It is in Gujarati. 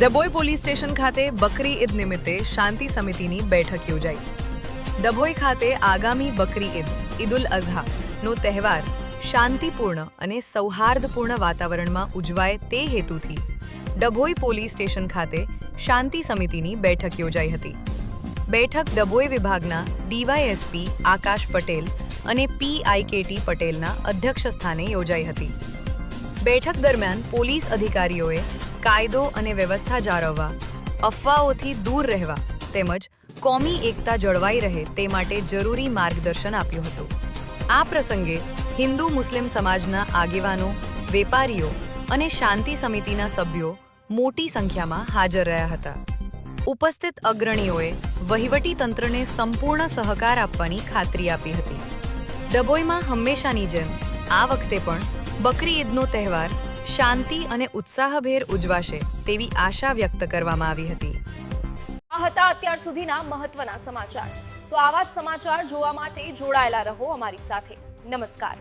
ડભોઈ પોલીસ સ્ટેશન ખાતે બકરી ઈદ નિમિત્તે શાંતિ સમિતિની બેઠક યોજાઈ। ડભોઈ ખાતે આગામી બકરી ઈદ ઉલ અઝહાનો તહેવાર શાંતિપૂર્ણ અને સૌહાર્દપૂર્ણ વાતાવરણમાં ઉજવાય તે હેતુથી ડભોઈ પોલીસ સ્ટેશન ખાતે શાંતિ સમિતિની બેઠક યોજાઈ હતી। બેઠક ડભોઈ વિભાગના ડીવાયએસપી આકાશ પટેલ અને પીઆઈકેટી પટેલના અધ્યક્ષસ્થાને યોજાઈ હતી। બેઠક દરમિયાન પોલીસ અધિકારીઓએ કાયદો અને વ્યવસ્થા જાળવવા, અફવાઓથી દૂર રહેવા તેમજ કોમી એકતા જળવાઈ રહે તે માટે જરૂરી માર્ગદર્શન આપ્યું હતું। આ પ્રસંગે હિન્દુ મુસ્લિમ સમાજના આગેવાનો, વેપારીઓ અને શાંતિ સમિતિના સભ્યો મોટી સંખ્યામાં હાજર રહ્યા હતા। ઉપસ્થિત અગ્રણીઓએ વહીવટી તંત્રને સંપૂર્ણ સહકાર આપવાની ખાતરી આપી હતી। ડભોઈમાં હંમેશાની જેમ આ વખતે પણ બકરી ઈદનો તહેવાર શાંતિ અને ઉત્સાહભેર ઉજવાશે તેવી આશા વ્યક્ત કરવામાં આવી હતી। આ હતા અત્યાર સુધીના મહત્વના સમાચાર। તો આવા જ સમાચાર જોવા માટે જોડાયેલા રહો અમારી સાથે। નમસ્કાર।